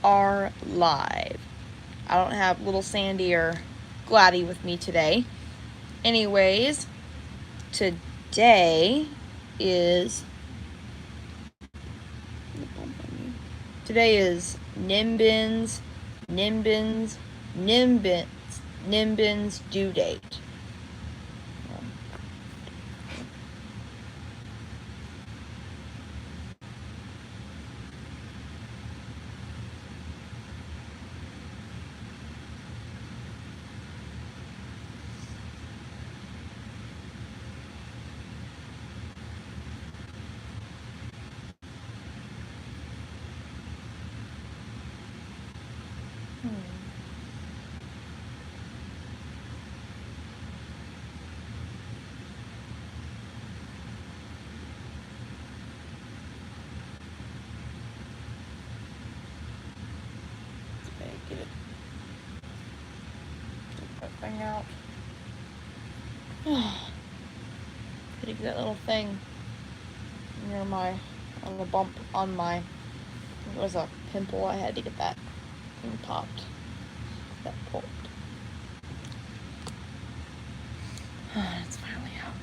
are live. I don't have little Sandy or Gladdy with me today. Anyways, today is Nimbin's due date. Get that thing out. Gotta get that little thing near my, on the bump on my, it was a pimple. I had to get that thing popped. That pulled. It's finally out.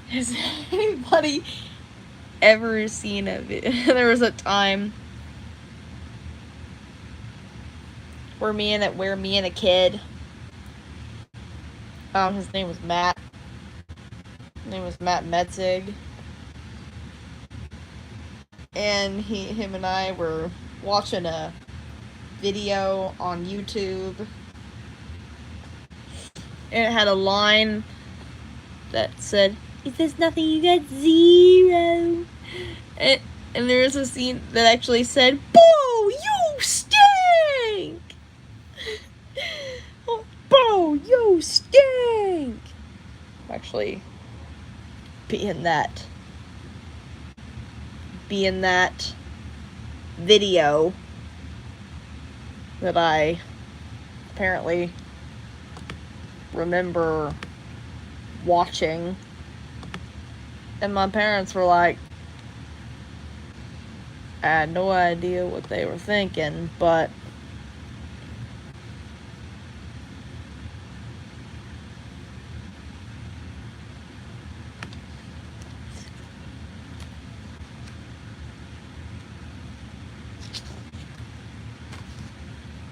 Has anybody ever seen a video? There was a time where me and a kid, his name was Matt. His name was Matt Metzig. And him and I were watching a video on YouTube. And it had a line that said, "If there's nothing, you got 0. And there was a scene that actually said, "Bo, you stink! Bo, you stink!" Actually, being that video that I apparently remember watching, and my parents were like, I had no idea what they were thinking, but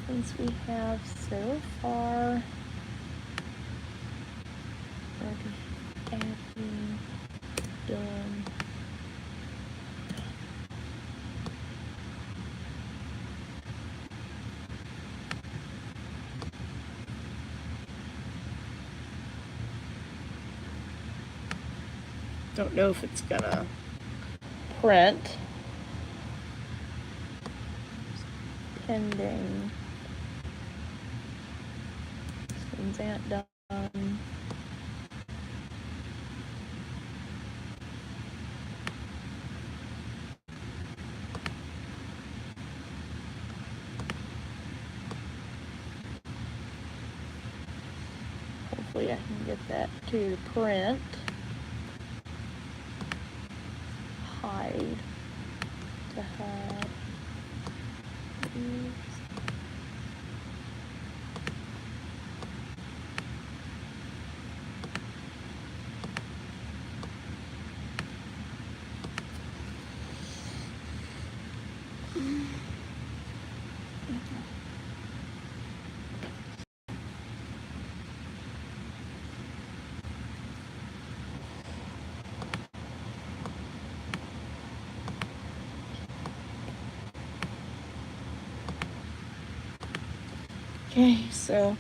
since we have so far everything done. Don't know if it's gonna print. Pending. Things ain't done. Hopefully I can get that to print. Hide. To hide. Okay, so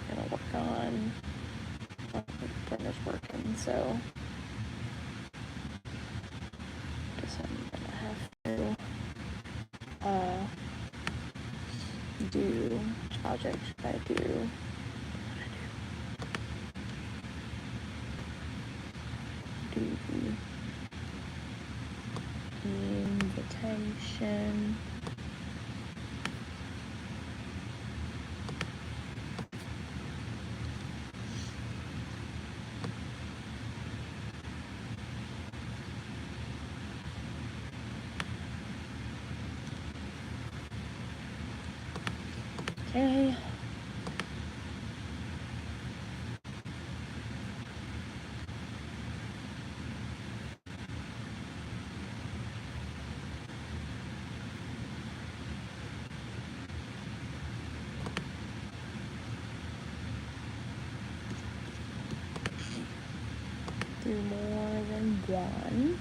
I'm gonna work on the printer's working, so guess I'm gonna have to do which project should I do? invitation. Okay. Do more than one.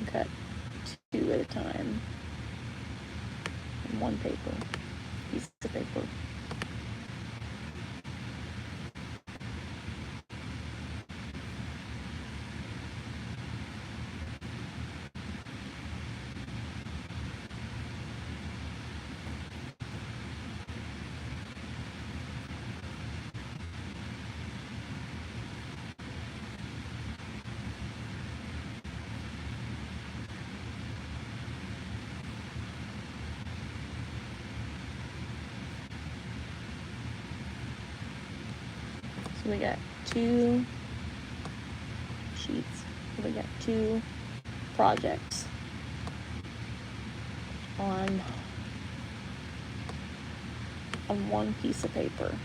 Cut 2 at a time. And 1 paper. Piece of paper. So we got 2 sheets. We got 2 projects on 1 piece of paper.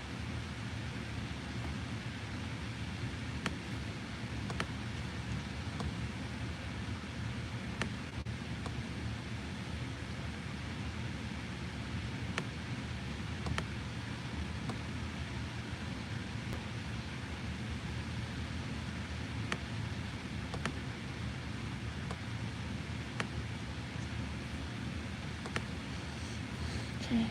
Okay.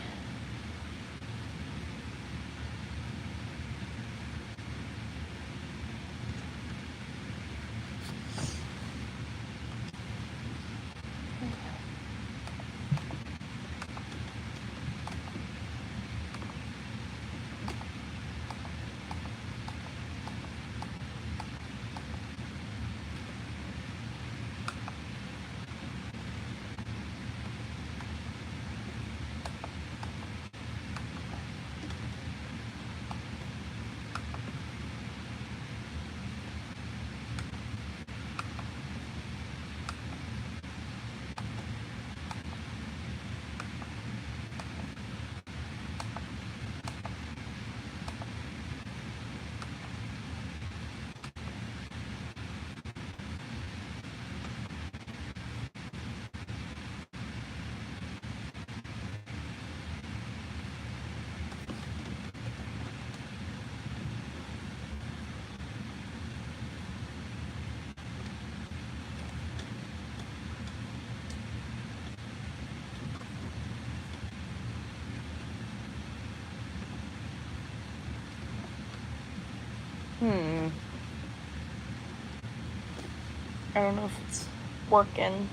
I don't know if it's working.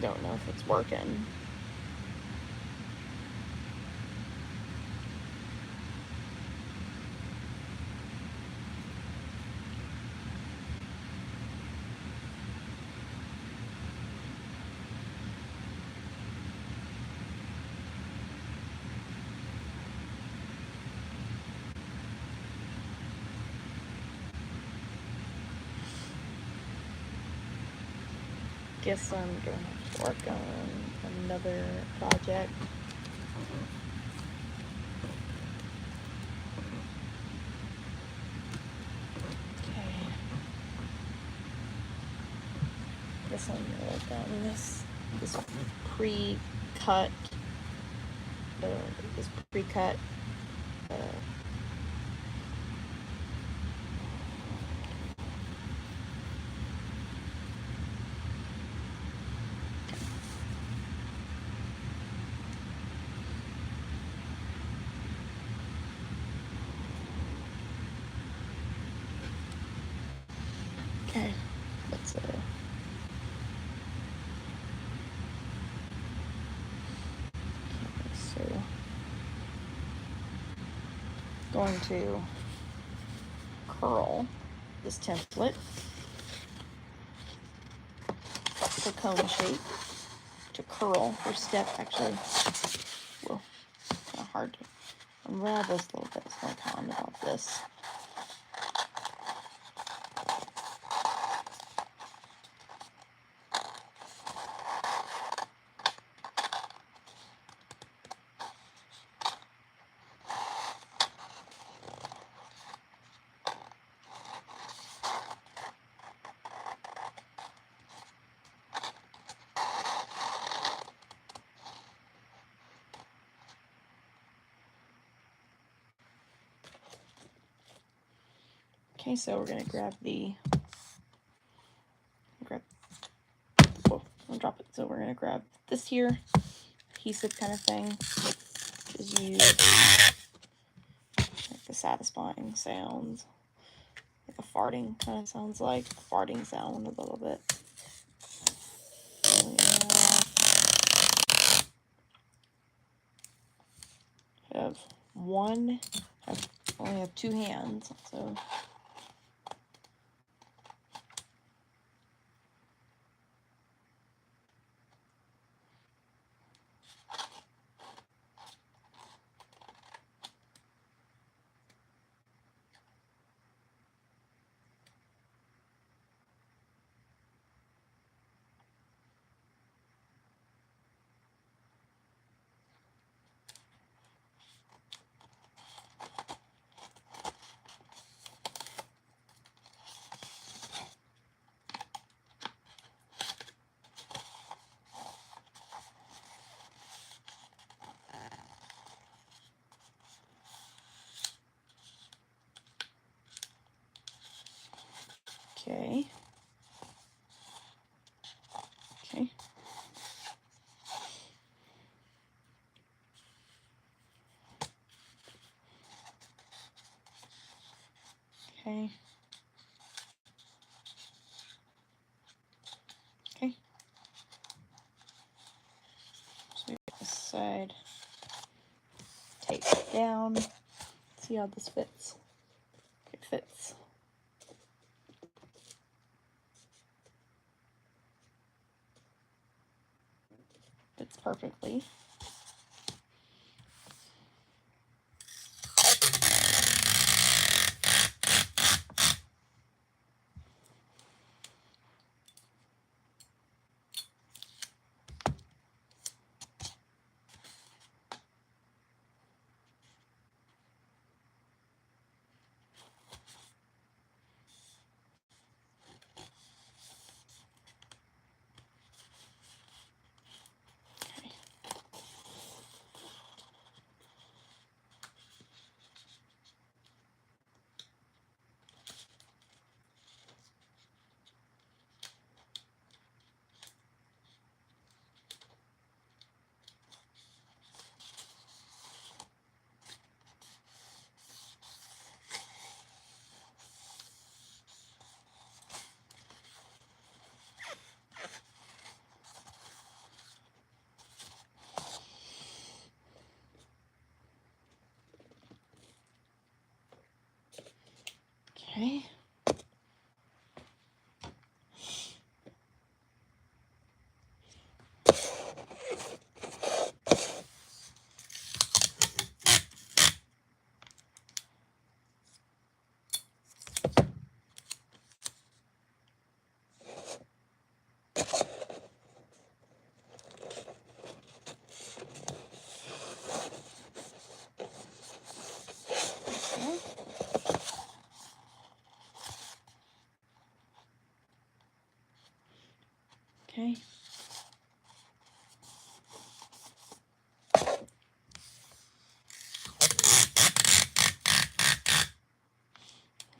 Don't know if it's working. Guess I'm gonna have to work on another project. Okay. Guess I'm gonna work on this pre-cut. This pre-cut. Okay, let's so going to curl this template to cone shape to curl first step. Actually, whoa, kind of hard to unravel this a little bit, so I'm calm about this. Okay, so we're gonna grab whoa, I'll drop it. So we're gonna grab this here, adhesive kind of thing, is used like the satisfying sounds, like a farting kind of sounds like a farting sound a little bit. I only have 2 hands, so okay. Okay. Okay. Okay. So we get this side tape it down. See how this fits. It fits. Fits perfectly. Okay. Okay.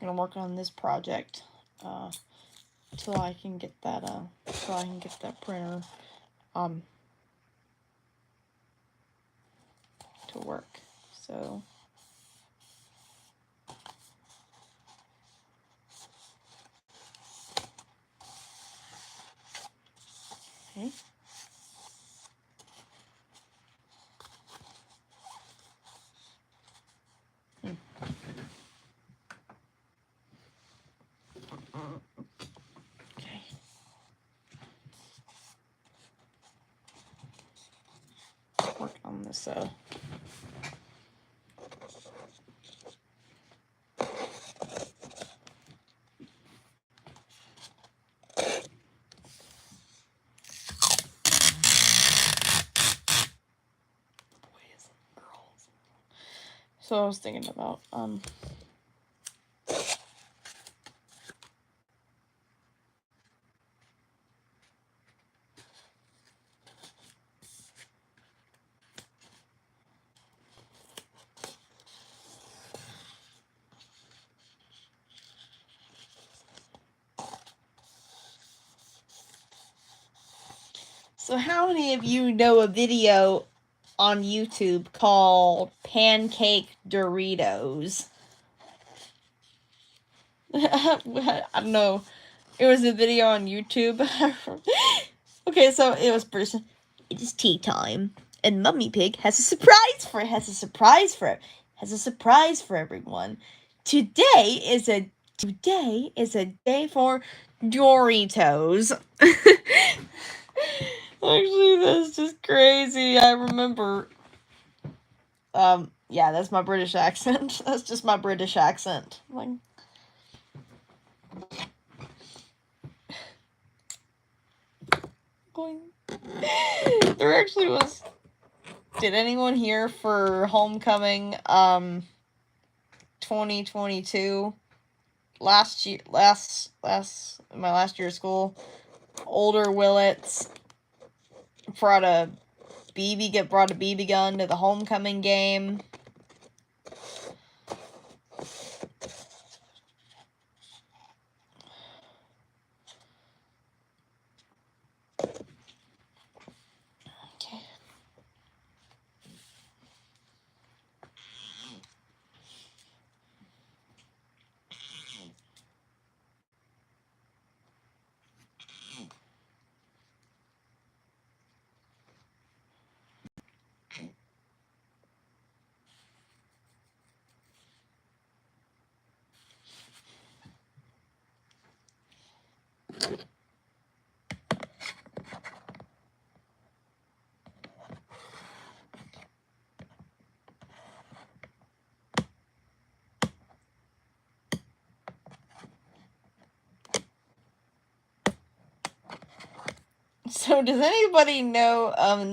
I'm gonna work on this project till I can get that printer to work. So okay. so. So I was thinking about, so how many of you know a video on YouTube called Pancake Doritos? I don't know. It was a video on YouTube. Okay, so it was person. It is tea time, and Mummy Pig has a surprise for everyone. Today is a day for Doritos. Actually, that's just crazy. I remember. Yeah, that's my British accent. That's just my British accent. Like. There actually was. Did anyone here for homecoming 2022 my last year of school, older Willets brought a BB gun to the homecoming game. So does anybody know an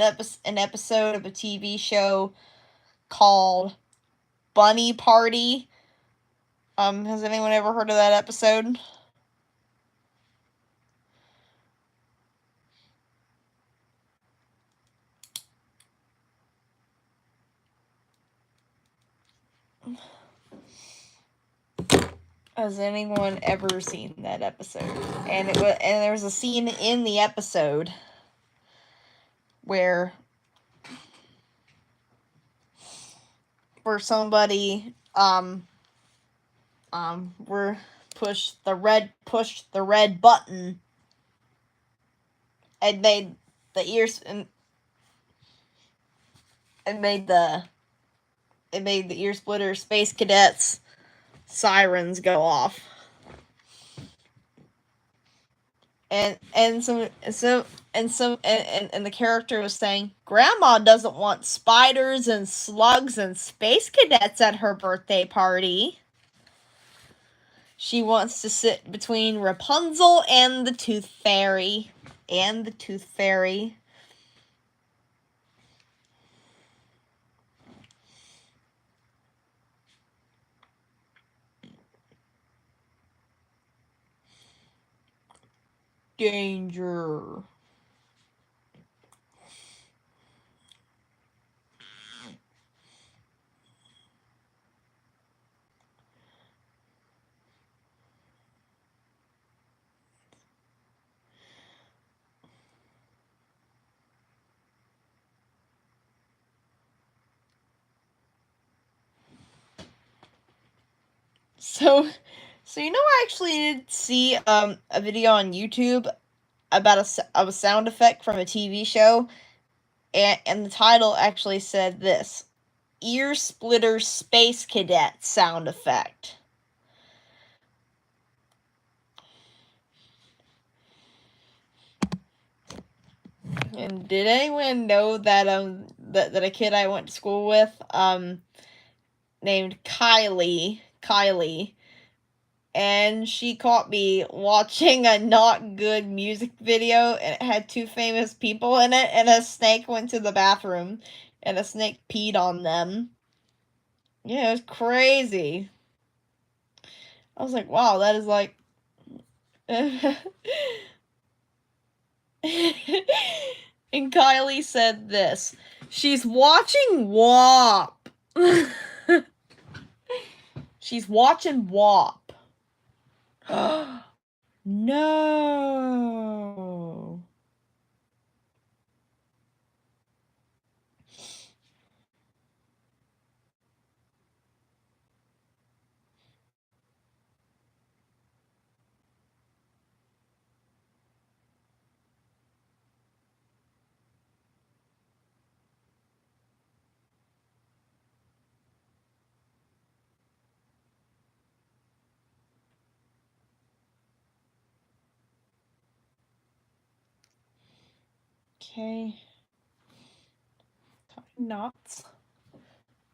episode of a TV show called Bunny Party? Has anyone ever heard of that episode? Has anyone ever seen that episode? And there was a scene in the episode where somebody were pushed the red button and made the ears and made the ear splitter Space Cadets sirens go off. And the character was saying, Grandma doesn't want spiders and slugs and Space Cadets at her birthday party. She wants to sit between Rapunzel and the Tooth Fairy. Danger. So you know, I actually did see a video on YouTube about a sound effect from a TV show, and the title actually said this: Ear Splitter Space Cadet sound effect. And did anyone know that that a kid I went to school with, named Kylie, and she caught me watching a not good music video, and it had two famous people in it, and a snake went to the bathroom, and a snake peed on them. Yeah, it was crazy. I was like, wow, that is like... And Kylie said this. She's watching WAP. She's watching WAP. No. Okay. Tying knots.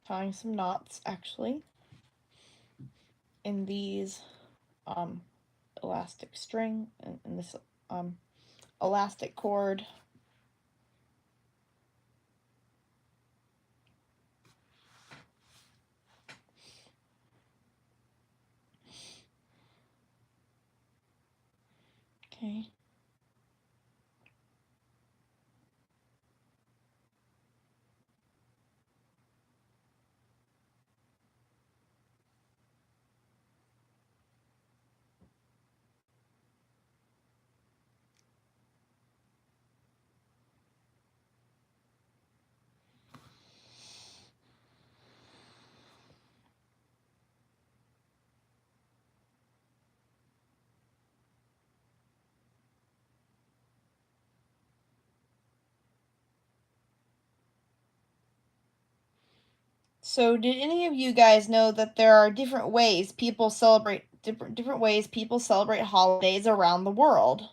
Tying some knots, actually. In these elastic string and this elastic cord. Okay. So, did any of you guys know that there are different ways people celebrate holidays around the world?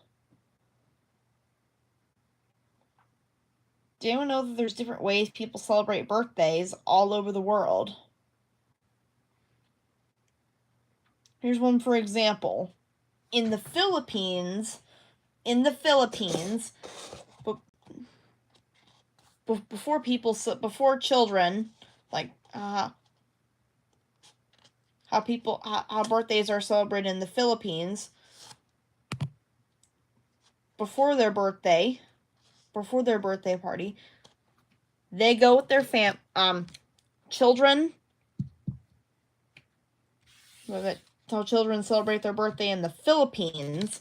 Do anyone know that there's different ways people celebrate birthdays all over the world? Here's one for example. In the Philippines, before children, like how birthdays are celebrated in the Philippines, before their birthday party, they go with their children. How children celebrate their birthday in the Philippines.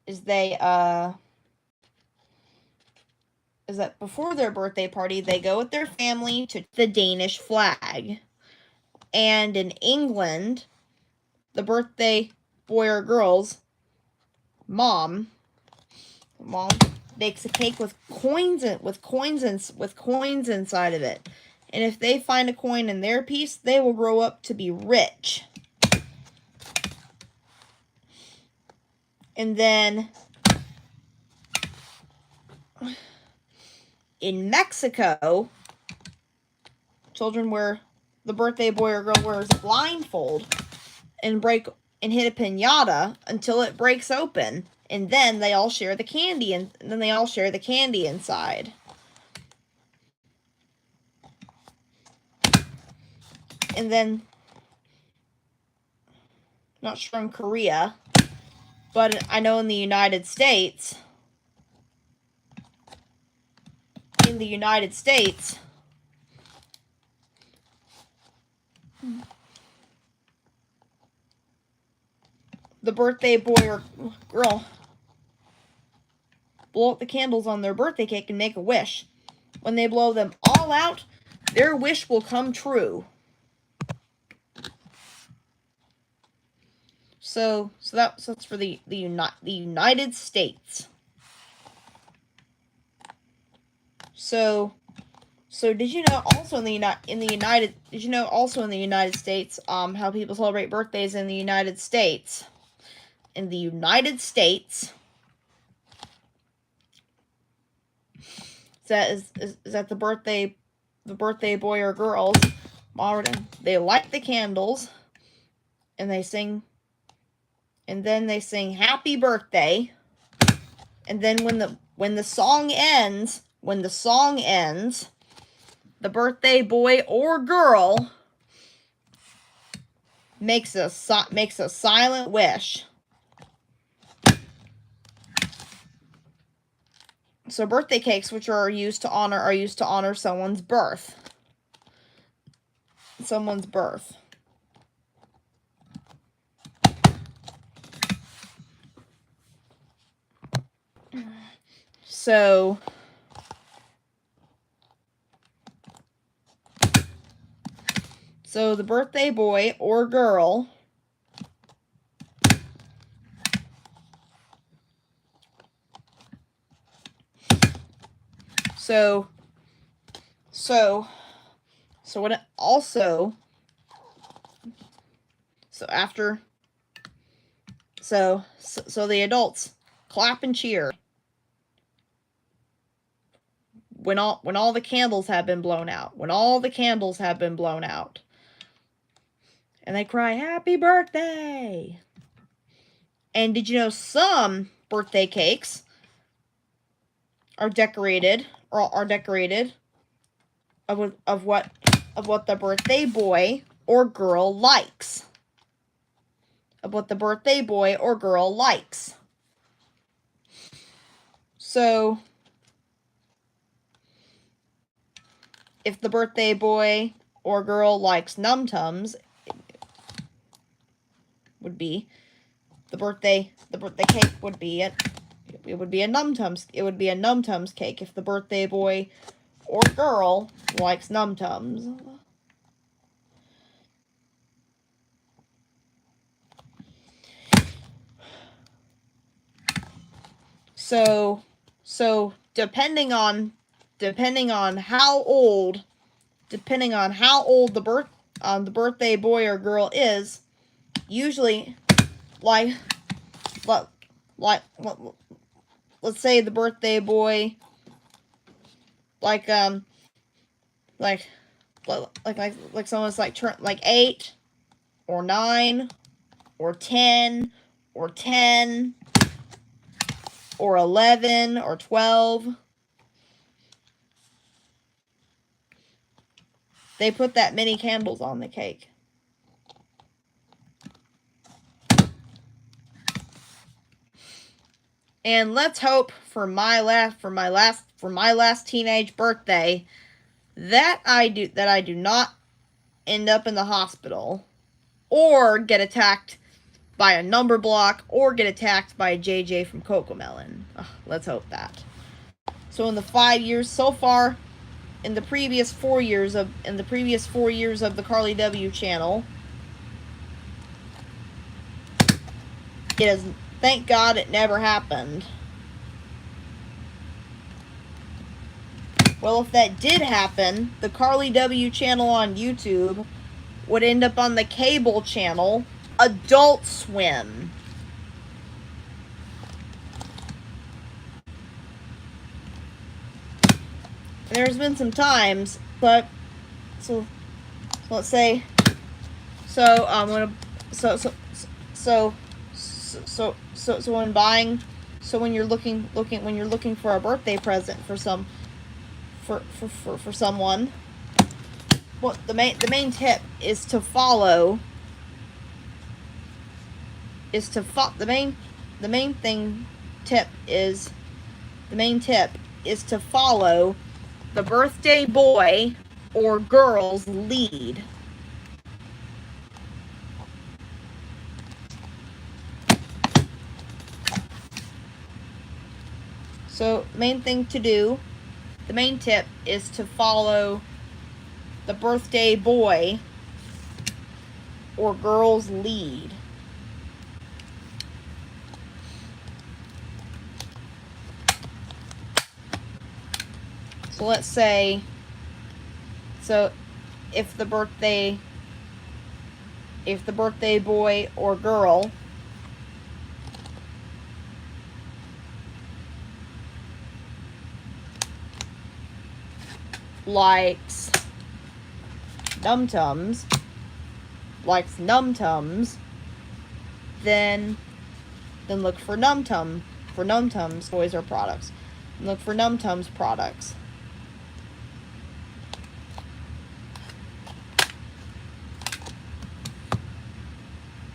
Is that before their birthday party, they go with their family to the Danish flag. And in England, the birthday boy or girl's mom bakes a cake with coins inside of it. And if they find a coin in their piece, they will grow up to be rich. And then in Mexico, the birthday boy or girl wears a blindfold and hit a piñata until it breaks open, and then they all share the candy inside. And then, not sure in Korea, but I know in the United States, the birthday boy or girl blow out the candles on their birthday cake and make a wish. When they blow them all out, their wish will come true. So that's for the United States. So did you know also in the United States how people celebrate birthdays in the United States? In the United States, that the birthday boy or girls, they light the candles, and they sing, and then they sing happy birthday, and then when the song ends, the birthday boy or girl makes a silent wish. So birthday cakes, which are used to honor someone's birth. So the birthday boy or girl so the adults clap and cheer when all the candles have been blown out. And they cry, "Happy birthday!" And did you know some birthday cakes are decorated of what the birthday boy or girl likes. So if the birthday boy or girl likes Numtums, the birthday cake would be a Numtums cake if the birthday boy or girl likes Numtums. So depending on how old the birthday boy or girl is, usually like let's say the birthday boy like someone's like 8 or 9 or 10 or 10 or 11 or 12. They put that many candles on the cake. And let's hope for my last teenage birthday that I do not end up in the hospital or get attacked by a number block or get attacked by a JJ from Cocomelon. Let's hope that. So in the 5 years so far, in the previous 4 years of the Carly W channel, thank God it never happened. Well, if that did happen, the Carly W channel on YouTube would end up on the cable channel Adult Swim. There's been some times, but so let's say I'm gonna when you're looking for a birthday present for someone, well, the main tip is to follow. The main tip is to follow the birthday boy or girl's lead. So the main tip is to follow the birthday boy or girl's lead. So let's say, if the birthday boy or girl likes Numtums, then look for Numtums toys or products. Look for Numtums products.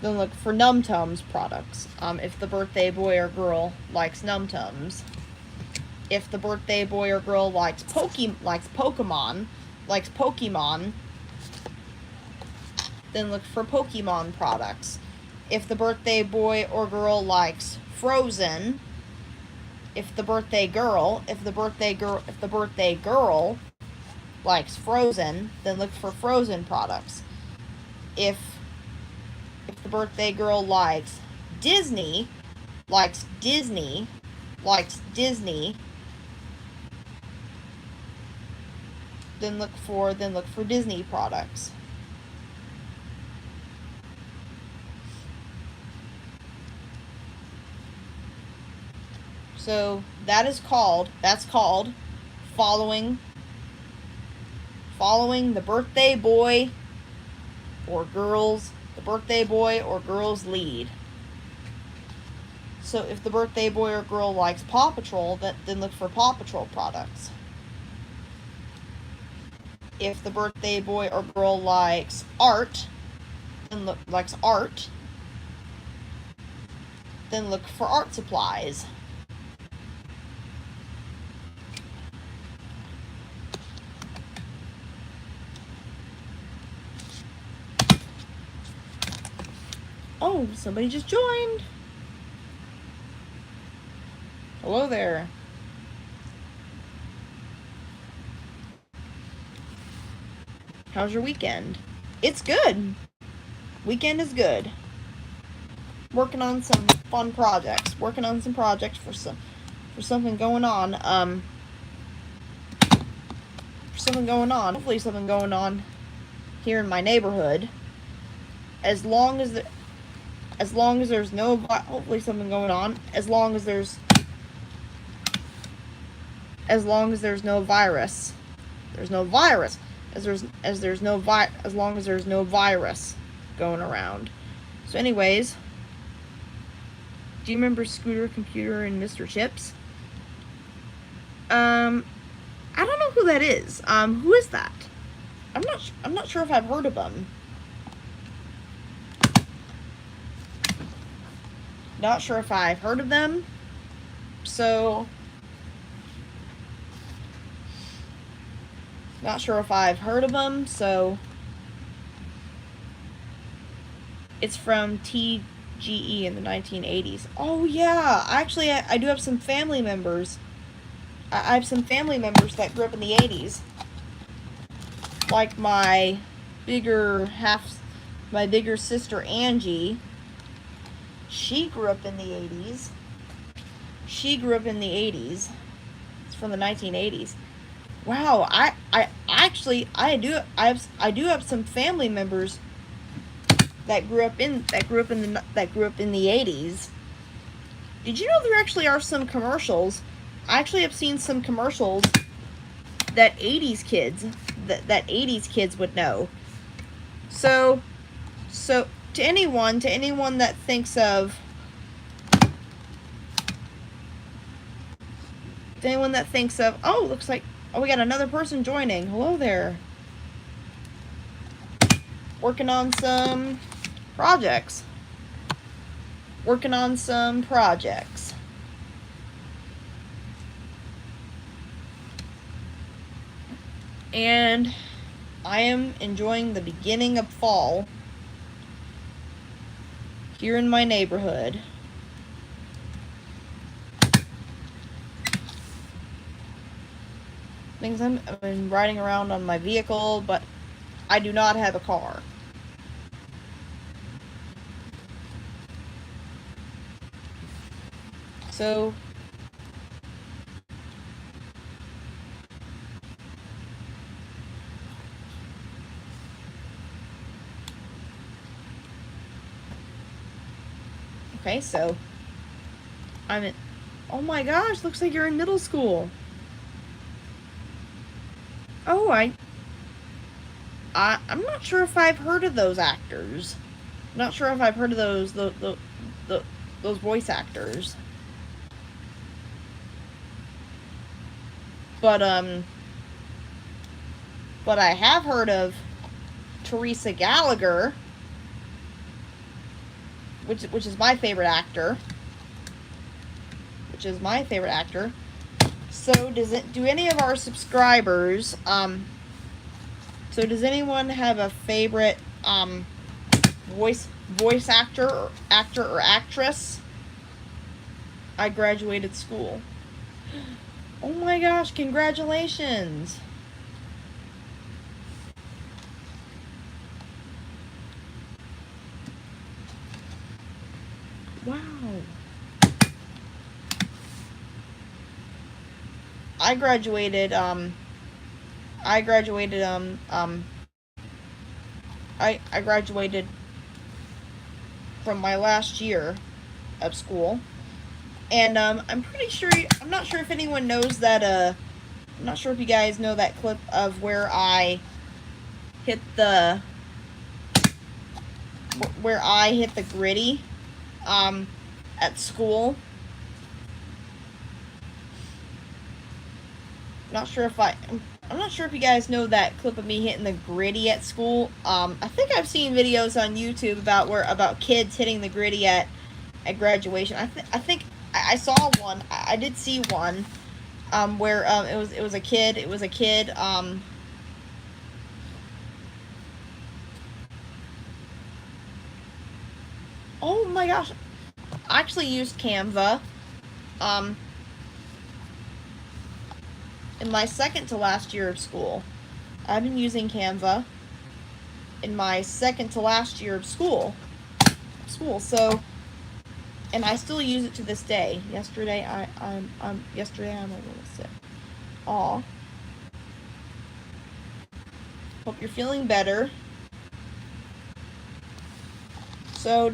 Then look for Numtums products. If the birthday boy or girl likes Numtums. If the birthday boy or girl likes Pokemon, then look for Pokemon products. If the birthday boy or girl likes Frozen, if the birthday girl likes Frozen, then look for Frozen products. If the birthday girl likes Disney, then look for Disney products. So that's called following the birthday boy or girl's lead. So if the birthday boy or girl likes Paw Patrol, then look for Paw Patrol products. If the birthday boy or girl likes art, then look for art supplies. Oh, somebody just joined. Hello there. How's your weekend? It's good. Weekend is good. Working on some fun projects. For something going on. Hopefully something going on here in my neighborhood. As long as there's no virus. As long as there's no virus going around. So anyways, do you remember Scooter Computer and Mr. Chips? I don't know who that is. Who is that? I'm not sure if I've heard of them. Not sure if I've heard of them. So not sure if I've heard of them, so it's from TGE in the 1980s. Oh yeah, actually I do have some family members. I have some family members that grew up in the 80s. Like my bigger sister Angie. She grew up in the 80s. It's from the 1980s. Wow, I do have some family members that grew up in the 80s. Did you know there actually are some commercials? I actually have seen some commercials that 80s kids would know. So to anyone that thinks of oh, looks like we got another person joining. Hello there. Working on some projects. And I am enjoying the beginning of fall here in my neighborhood. I've been riding around on my vehicle, but I do not have a car. So okay, so I'm in, oh my gosh, looks like you're in middle school. Oh, I'm not sure if I've heard of those actors. I'm not sure if I've heard of those voice actors. But I have heard of Teresa Gallagher, which is my favorite actor. So do any of our subscribers so does anyone have a favorite voice actor or actress? I graduated school. Oh my gosh, congratulations. Wow. I graduated I graduated from my last year of school. And I'm not sure if anyone knows that I'm not sure if you guys know that clip of where I hit the gritty at school. I'm not sure if you guys know that clip of me hitting the gritty at school. I think I've seen videos on YouTube about kids hitting the gritty at graduation. I think I saw one. I did see one where it was a kid. Oh my gosh. I actually used Canva. In my second to last year of school. I've been using Canva in my second to last year of school. So, and I still use it to this day. Yesterday I'm a little sick. Aw. Hope you're feeling better. So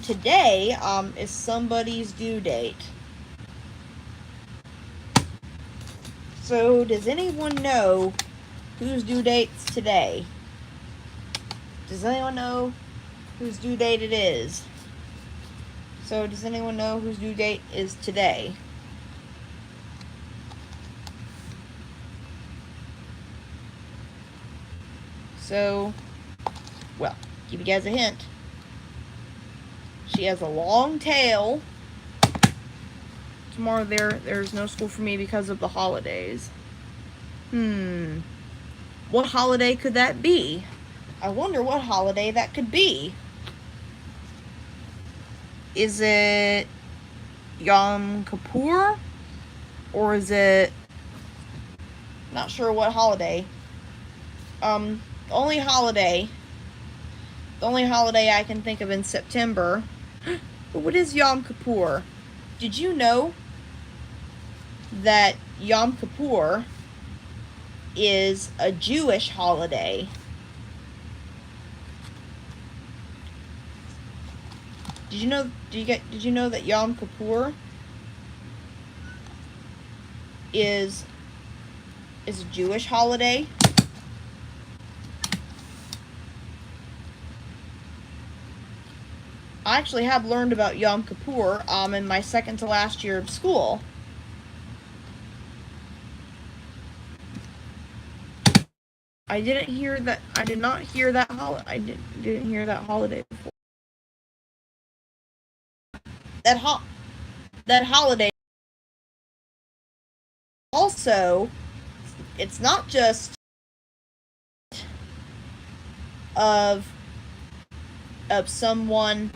today is somebody's due date. So does anyone know whose due date's today? Does anyone know whose due date it is? So does anyone know whose due date is today? So, well, give you guys a hint. She has a long tail. Tomorrow there's no school for me because of the holidays. What holiday could that be? I wonder what holiday that could be. Is it Yom Kippur? Or is it... Not sure what holiday. The only holiday I can think of in September. But what is Yom Kippur? Did you know that Yom Kippur is a Jewish holiday? Did you know that Yom Kippur is a Jewish holiday? I actually have learned about Yom Kippur in my second to last year of school. I did not hear that holiday before. That holiday. Also, it's not just of someone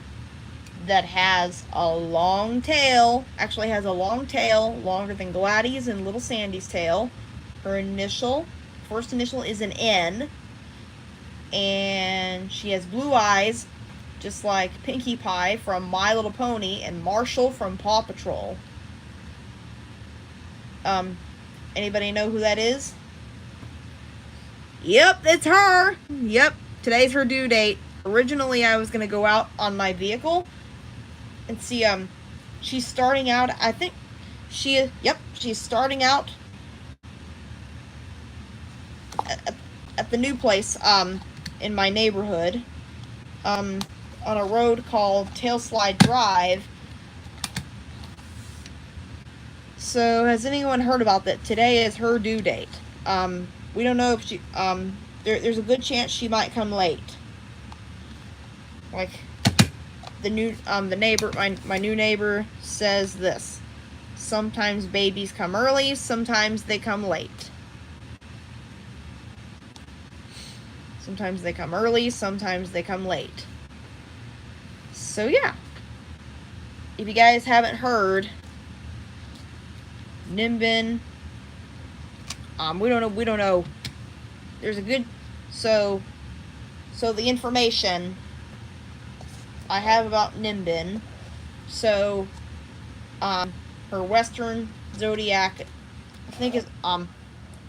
that has a long tail, actually has a long tail, longer than Gladys and Little Sandy's tail. Her first initial is an N, and she has blue eyes, just like Pinkie Pie from My Little Pony and Marshall from Paw Patrol. Anybody know who that is? Yep, it's her. Yep, today's her due date. Originally, I was gonna go out on my vehicle and see. She's starting out. I think she's starting out at the new place in my neighborhood on a road called Tailslide Drive. So has anyone heard about that? Today is her due date. We don't know if she there's a good chance she might come late. Like the neighbor, my new neighbor says this. Sometimes babies come early, sometimes they come late. Sometimes they come early, sometimes they come late. So yeah. If you guys haven't heard, Nimbin, we don't know. There's a good, so the information I have about Nimbin, so, her Western Zodiac, I think is,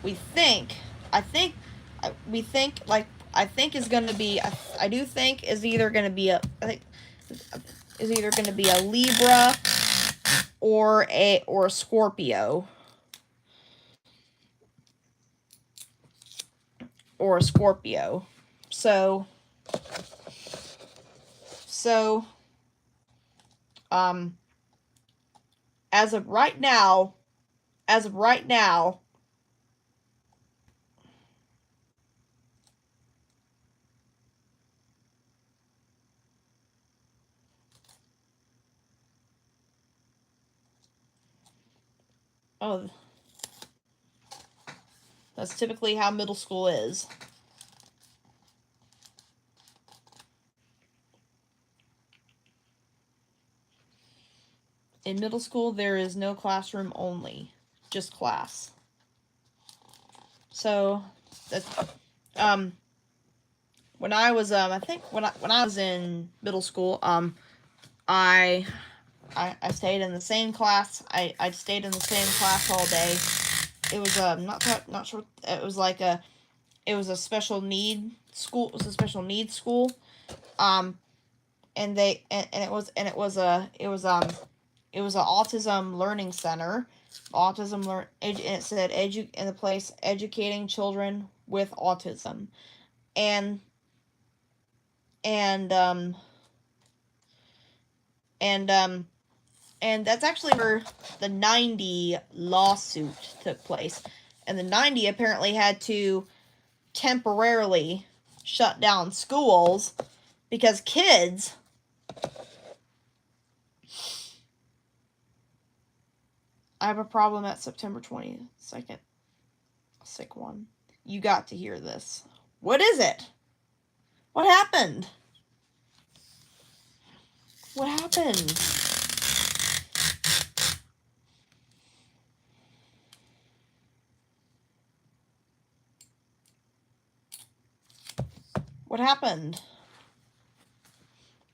we think is gonna be, I do think is either gonna be a Libra or a Scorpio. So as of right now, oh, that's typically how middle school is. In middle school, there is no classroom only, just class. So, that's, when I was, I think when I was in middle school, I stayed in the same class. I stayed in the same class all day. It was, not sure, it was like it was a special need school. It was a special needs school. And it was an autism learning center. And it said in the place educating children with autism. And that's actually where the 90 lawsuit took place. And the 90 apparently had to temporarily shut down schools because kids I have a problem at September 22nd. Sick one. You got to hear this. What is it? What happened? What happened? What happened?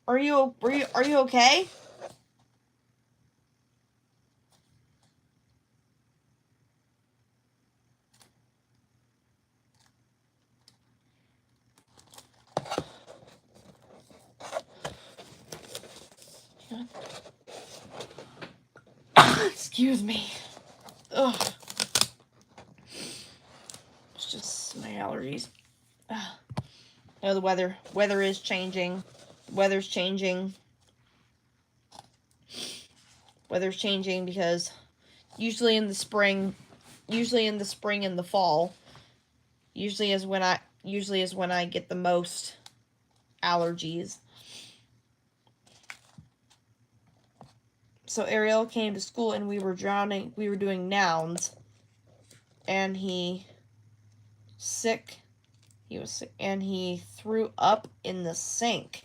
Are you okay? Excuse me. Ugh. It's just my allergies. No, the weather is changing. Weather's changing because usually in the spring and the fall, usually is when I get the most allergies. So Ariel came to school and we were doing nouns, and he was sick and he threw up in the sink.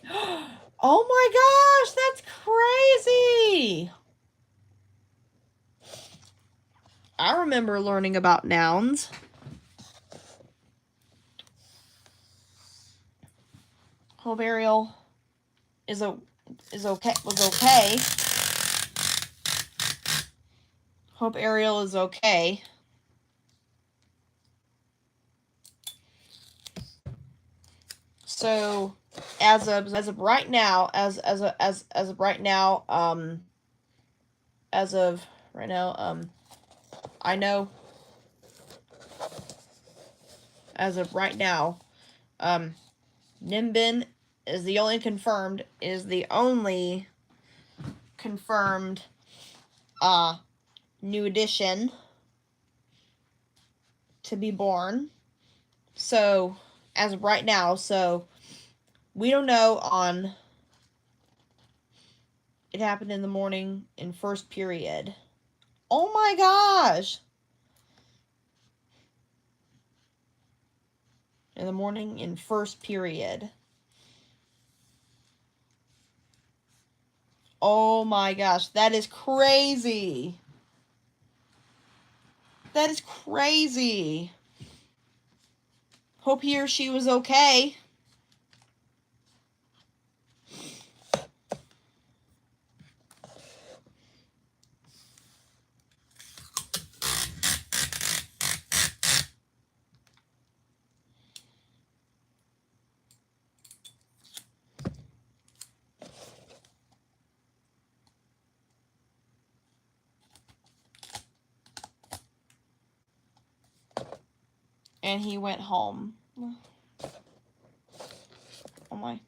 Oh my gosh, that's crazy. I remember learning about nouns. Hope Ariel was okay. Hope Ariel is okay. So, as of right now, I know as of right now, Nimbin is the only confirmed new addition to be born. So, as of right now, so we don't know on it happened in the morning in first period. Oh my gosh! In the morning in first period. Oh my gosh, that is crazy. That is crazy. Hope he or she was okay. And he went home. Oh my.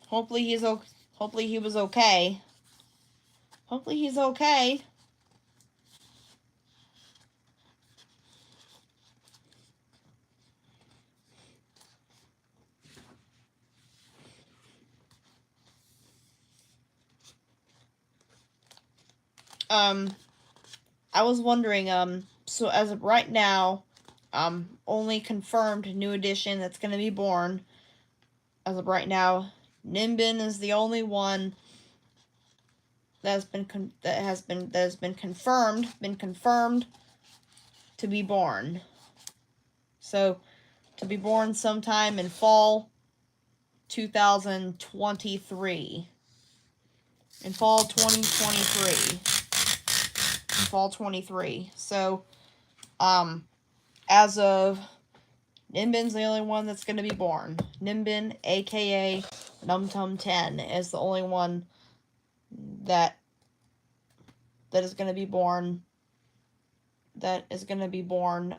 Hopefully he was okay. Hopefully he's okay. I was wondering, so as of right now, only confirmed new edition that's going to be born. As of right now, Nimbin is the only one that has been confirmed to be born. So, to be born sometime in fall 2023. In fall 2023. In fall 23. So, as of Nimbin's the only one that's going to be born. Nimbin, aka Numtum 10, is the only one that is going to be born. That is going to be born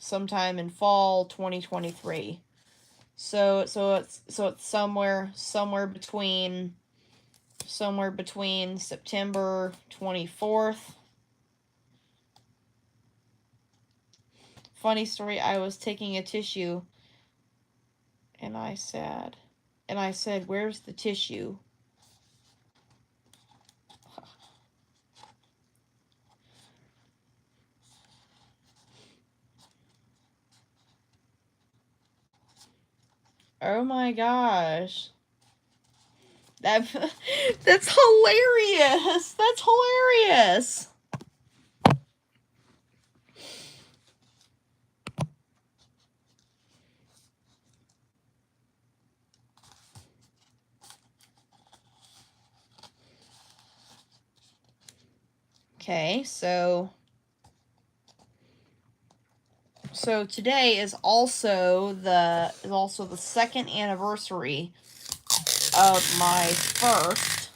sometime in fall 2023. So it's somewhere between September 24th. Funny story, I was taking a tissue and I said, where's the tissue? Oh my gosh. That's hilarious. That's hilarious. Okay, so today is also the second anniversary of my first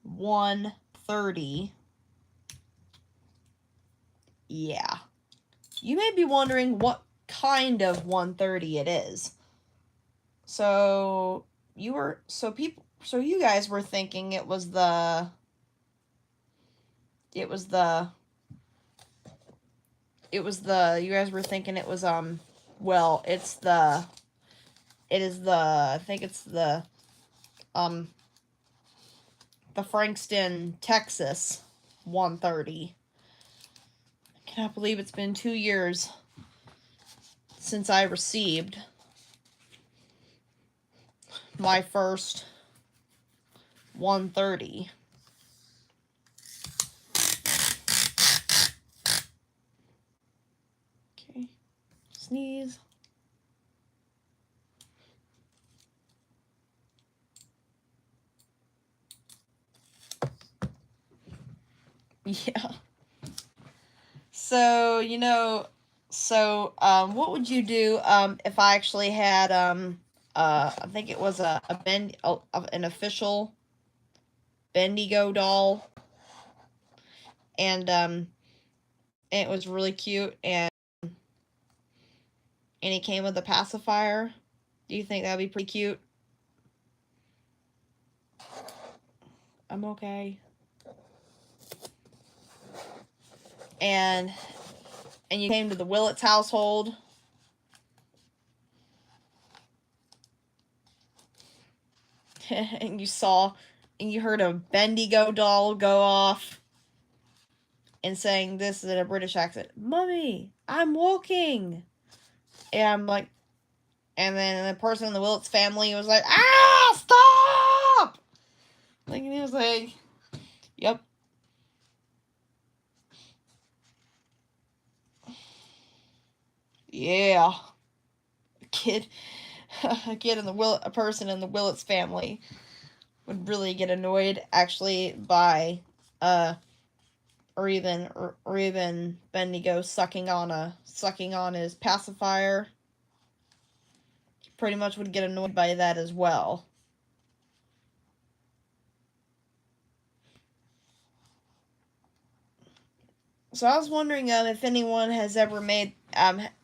130. Yeah. You may be wondering what kind of 130 it is. So you guys were thinking you guys were thinking it was well, I think it's the Frankston, Texas 130. I cannot believe it's been 2 years since I received my first 130. Okay. Sneeze. Yeah. So, what would you do if I actually had I think it was an official Bendigo doll, and it was really cute, and it came with a pacifier. Do you think that'd be pretty cute? I'm okay. And you came to the Willits household. And you heard a Bendigo doll go off and saying this in a British accent, "Mummy, I'm walking." And I'm like, and then the person in the Willits family was like, stop! Like, and he was like, yep. Yeah. A person in the Willits family would really get annoyed, actually, by, or even Bendigo sucking on his pacifier. He pretty much would get annoyed by that as well. So I was wondering if anyone has ever made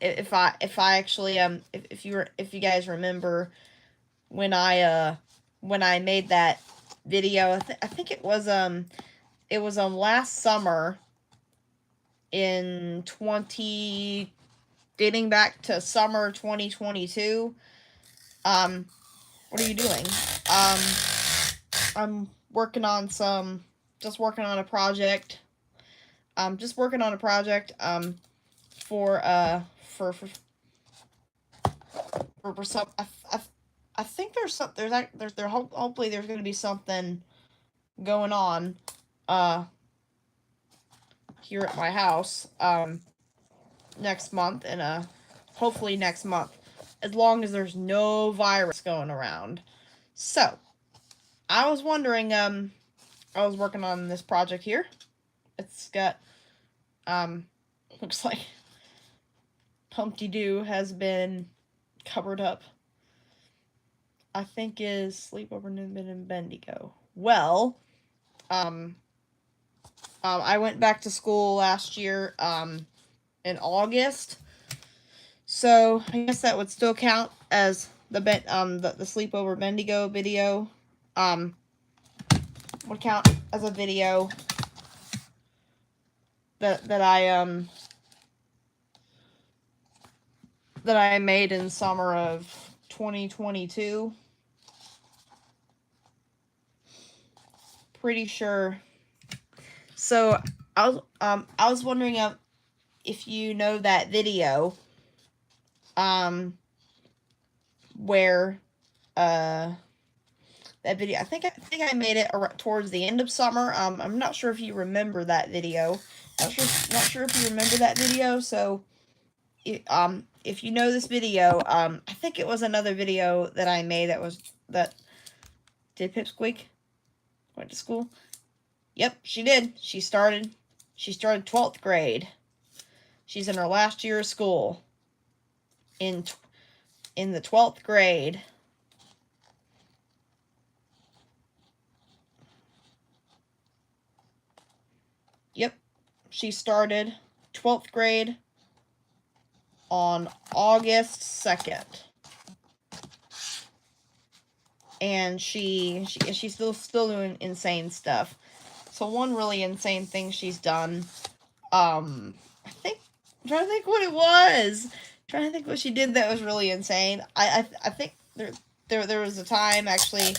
if you guys remember when I made that video. I think it was last summer in dating back to summer 2022. What are you doing? I'm working on a project. Just working on a project for some. I think hopefully there's going to be something going on here at my house next month, and hopefully next month, as long as there's no virus going around. So I was wondering, I was working on this project here. It's got looks like Humpty Doo has been covered up. I think is Sleepover in Bendigo. Well, I went back to school last year, in August. So I guess that would still count as the Sleepover Bendigo video. Would count as a video that I made in summer of 2022. Pretty sure. So I was wondering if you know that video, where that video. I think I made it towards the end of summer. I'm not sure if you remember that video. Not sure if you remember that video. So, if you know this video, I think it was another video that I made that did Pipsqueak went to school. Yep, she did. She started 12th grade. She's in her last year of school. In the 12th grade. Yep, she started 12th grade on August 2nd. And she's still doing insane stuff. So one really insane thing she's done, I'm trying to think what it was. Trying to think what she did that was really insane. I think there was a time actually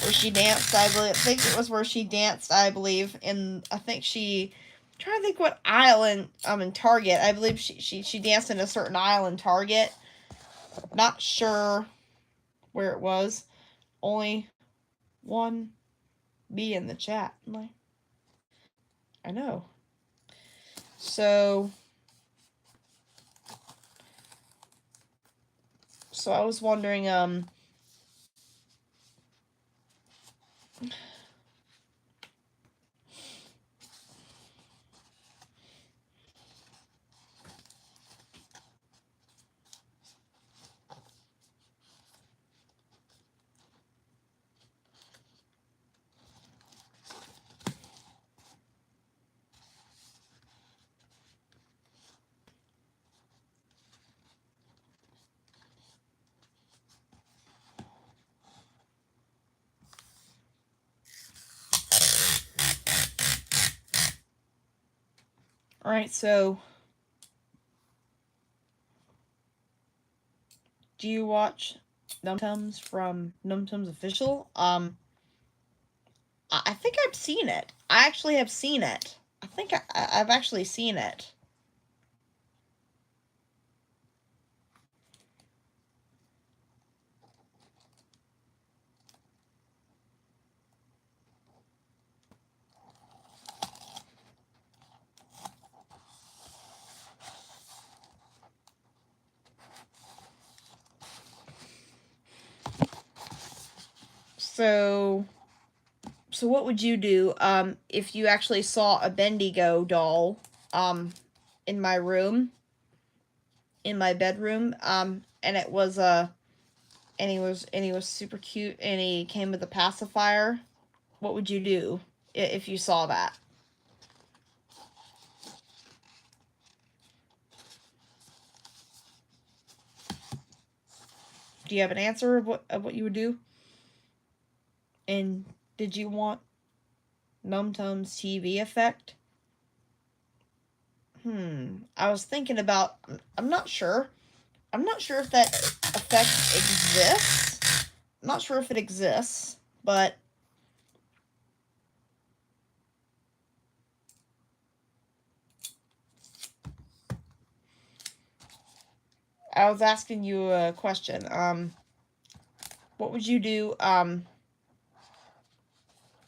where she danced. I think it was where she danced. I believe, and I think I'm trying to think what aisle in Target. I believe she danced in a certain aisle in Target. Not sure where it was. Only one B in the chat. I know. So I was wondering, Alright, so do you watch Numtums from Numtums Official? I think I've seen it. I actually have seen it. I think I've actually seen it. So what would you do if you actually saw a Bendigo doll in my room, in my bedroom, and it was and he was super cute, and he came with a pacifier? What would you do if you saw that? Do you have an answer of what you would do? And did you want Numtums TV effect? I was thinking about, I'm not sure. I'm not sure if that effect exists. I'm not sure if it exists, but I was asking you a question. What would you do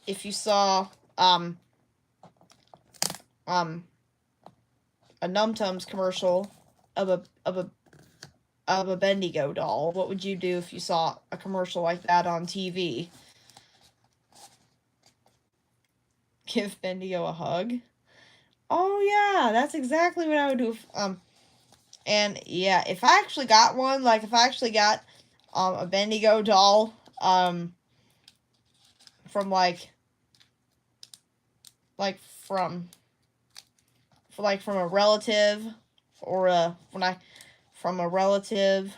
if you saw a Numtums commercial of a Bendigo doll? What would you do if you saw a commercial like that on TV? Give Bendigo a hug? Oh yeah, that's exactly what I would do. And yeah, if I actually got one, like if I actually got a Bendigo doll from from a relative, or from a relative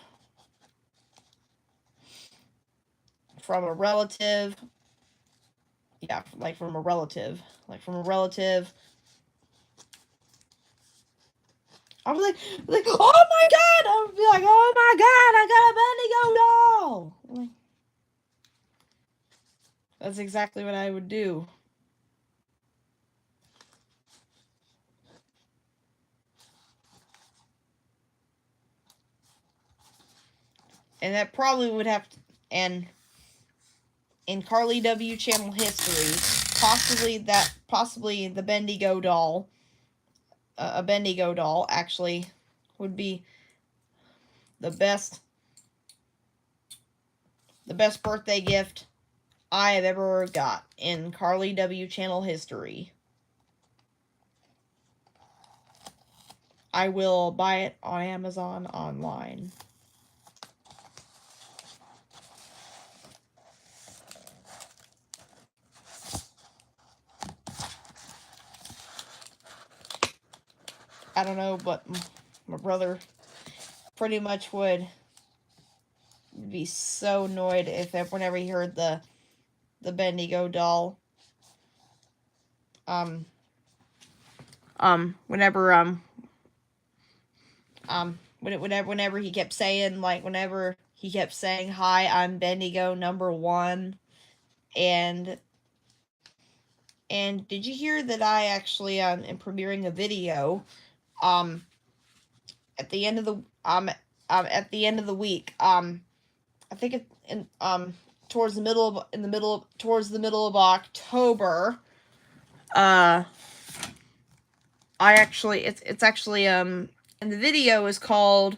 from a relative yeah, from a relative, I was like, oh my god! I would be like, oh my god, I got a Bendigo doll! Like, that's exactly what I would do. And that probably would have to, and in Carly W channel history, possibly the Bendigo doll, a Bendigo doll actually would be the best birthday gift I have ever got in Carly W channel history. I will buy it on Amazon online. I don't know, but my brother pretty much would be so annoyed whenever he heard the Bendigo doll. Whenever he kept saying, hi, I'm Bendigo #1, and did you hear that I actually am premiering a video at the end of the week, I think it in towards the middle of October. It's actually and the video is called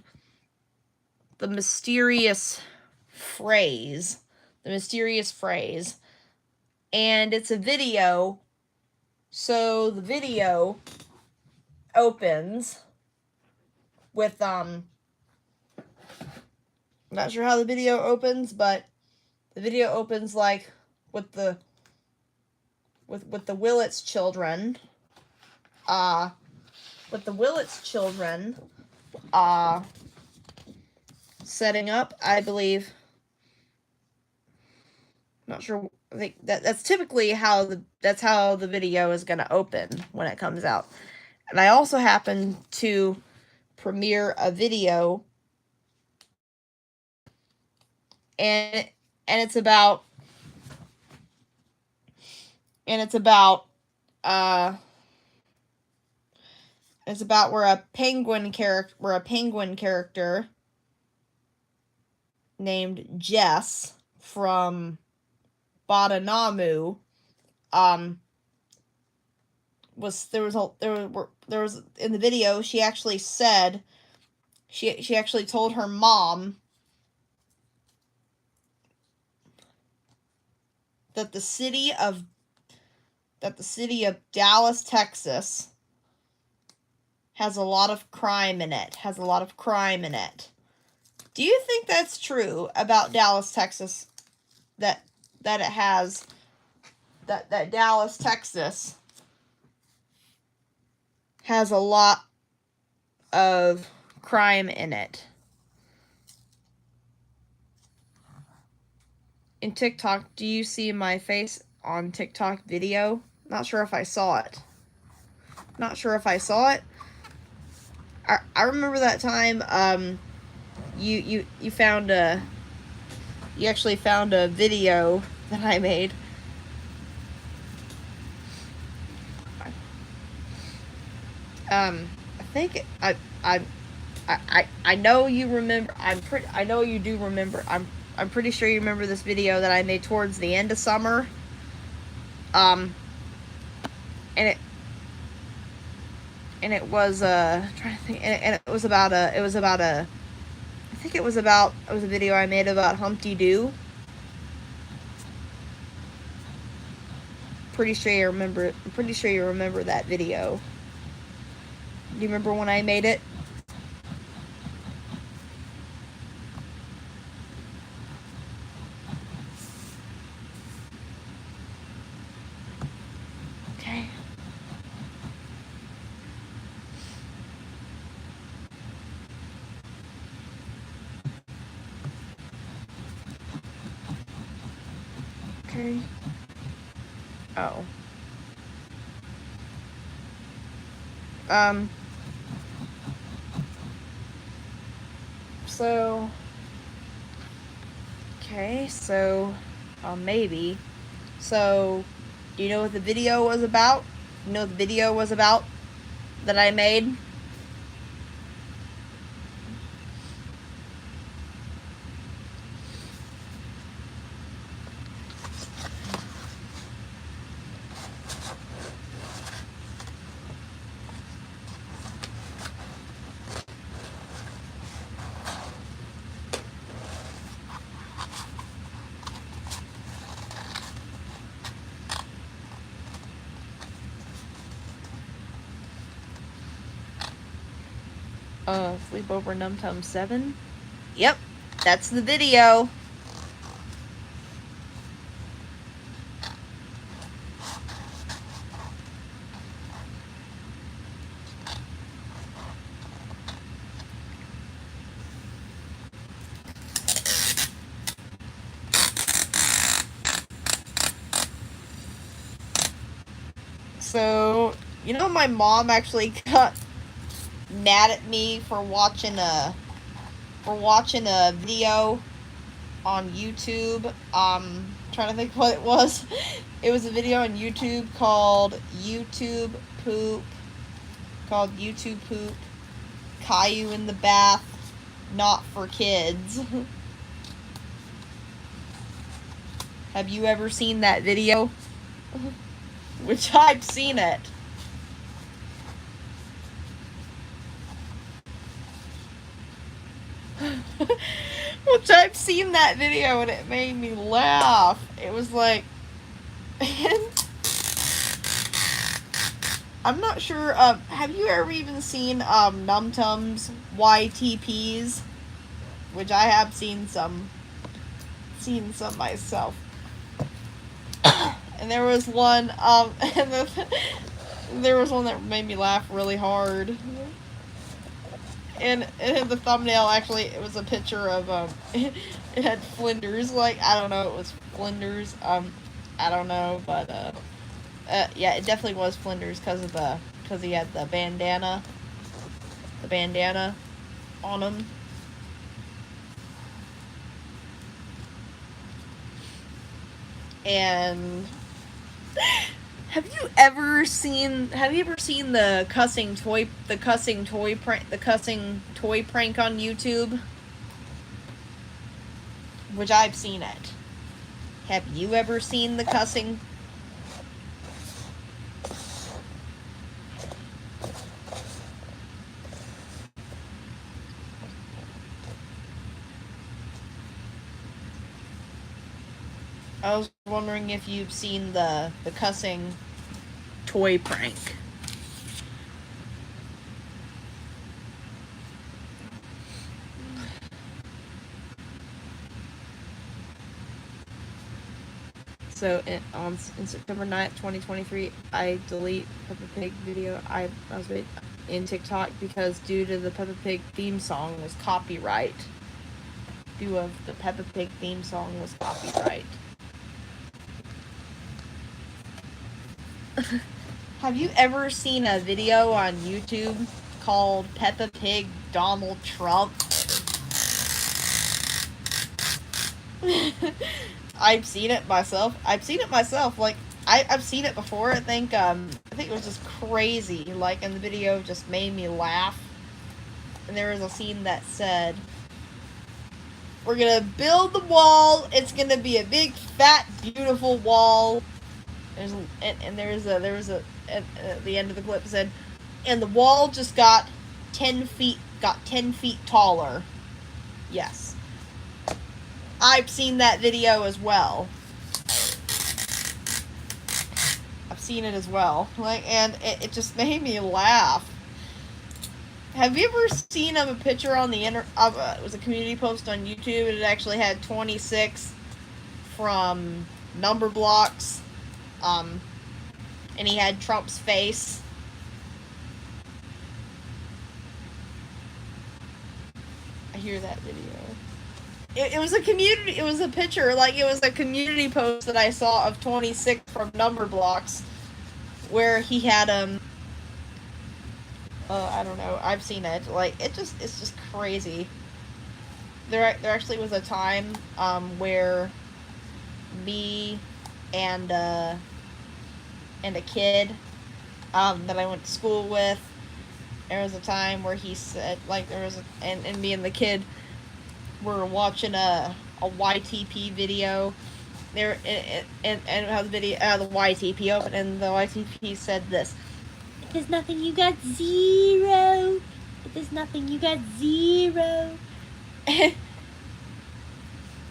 The Mysterious Phrase. And it's a video, so the video opens with I'm not sure how the video opens, but the video opens like with the Willits children. Setting up, I believe. Not sure. I think that's typically how the video is gonna open when it comes out. And I also happened to premiere a video, and it's about where a penguin character named Jess from Badanamu was in the video. She actually said she actually told her mom that the city of Dallas, Texas has a lot of crime in it. Do you think that's true about Dallas, Texas? That Dallas, Texas has a lot of crime in it. In TikTok, do you see my face on TikTok video? Not sure if I saw it. I remember that time you actually found a video that I made. I think I know you remember. I know you do remember. I'm pretty sure you remember this video that I made towards the end of summer. And it was trying to think, and it was about a video I made about Humpty Doo. I'm pretty sure you remember that video. Do you remember when I made it? Okay. Okay. Oh. So. Okay, so. Maybe. So, do you know what the video was about? You know what the video was about that I made? Sleepover Numtums 7? Yep, that's the video. So, you know, my mom actually got mad at me for watching a video on YouTube. Trying to think what it was. It was a video on YouTube called YouTube Poop. Caillou in the bath, not for kids. Have you ever seen that video? Which I've seen it. Which I've seen that video and it made me laugh. It was like, I'm not sure. Have you ever even seen Numtums YTPs? Which I have seen some myself. And there was one, there was one that made me laugh really hard. And the thumbnail, actually, it was a picture of, it had Flinders, like, I don't know, it was Flinders, I don't know, but, yeah, it definitely was Flinders because of because he had the bandana on him. And have you ever seen the cussing toy prank on YouTube? Which I've seen it. Have you ever seen the cussing? I was wondering if you've seen the cussing toy prank. So in September 9th, 2023, I delete Peppa Pig video I was in TikTok because due to the Peppa Pig theme song was copyright. Due of the Peppa Pig theme song was copyright. Have you ever seen a video on YouTube called Peppa Pig Donald Trump? I've seen it myself. Like, I've seen it before. I think it was just crazy. Like, and the video just made me laugh. And there was a scene that said, "We're gonna build the wall. It's gonna be a big, fat, beautiful wall." At the end of the clip said, "And the wall just got 10 feet taller." Yes. I've seen that video as well. I've seen it as well. Like, and it just made me laugh. Have you ever seen a picture on the it was a community post on YouTube, and it actually had 26 from Number Blocks, and he had Trump's face. I hear that video. It was a community. It was a picture. Like, it was a community post that I saw of 26 from Number Blocks, where he had I don't know. I've seen it. Like, it's just crazy. There actually was a time where me and a kid that I went to school with. There was a time where he said, like, and me and the kid were watching a YTP video there, and how the video the YTP opened, and the YTP said this: "If there's nothing, you got zero. If there's nothing, you got zero."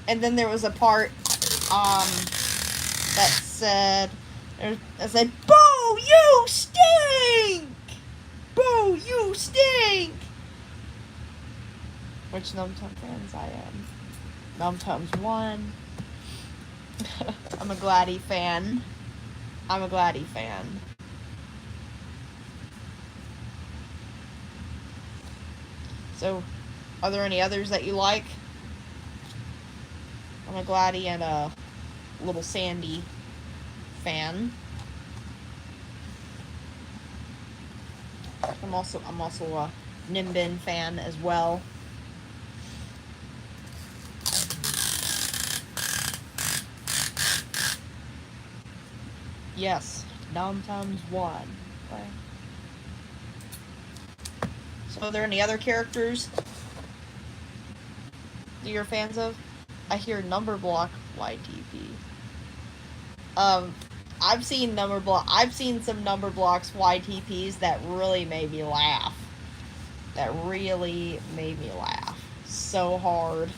And then there was a part that said, "Boo, you stink! Boo, you stink!" Which Numtums fans I am. Numtums 1. I'm a Gladdy fan. So, are there any others that you like? I'm a Gladdy and a Little Sandy fan. I'm also a Nimbin fan as well. Yes, Numtums 1. Okay. So, are there any other characters that you're fans of? I hear Number Block YTP. I've seen some Number Blocks YTPs that really made me laugh. So hard.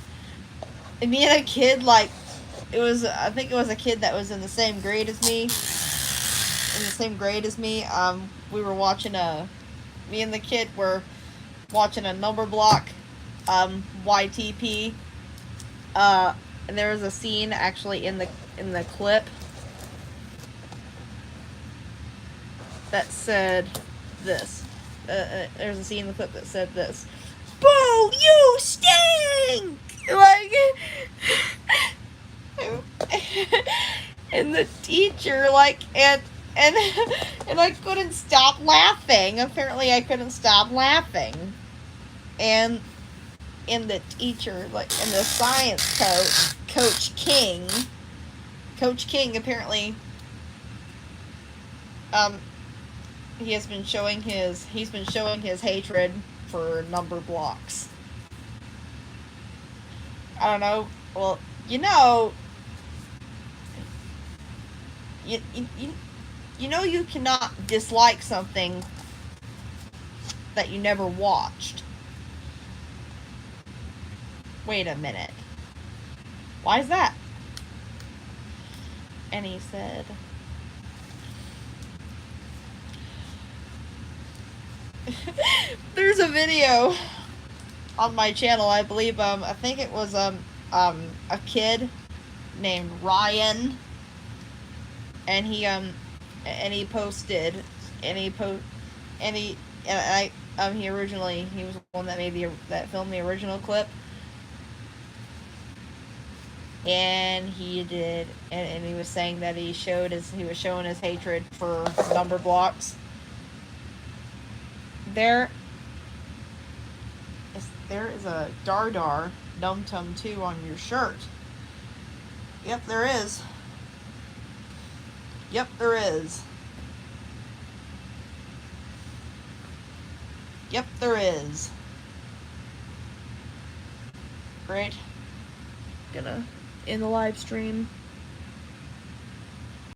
And me and a kid, like, I think it was a kid that was in the same grade as me. We were watching me and the kid were watching a Number Block YTP. And there was a scene actually in the clip that said this. There's a scene in the clip that said this: "Boo, you stink!" Like, and the teacher, like, and and and I couldn't stop laughing. Apparently, I couldn't stop laughing. And the teacher, like, and the science Coach King, apparently, he's been showing his hatred for number blocks. I don't know. Well, you know, you cannot dislike something that you never watched. Wait a minute. Why is that? And he said, there's a video on my channel, I believe, I think it was, a kid named Ryan, and he posted, and he was the one that that filmed the original clip, and he did, and he was saying that he was showing his hatred for number blocks. There is a Dardar Numtum 2 on your shirt. Yep, there is. Yep, there is. Yep, there is. Great. Gonna end the live stream.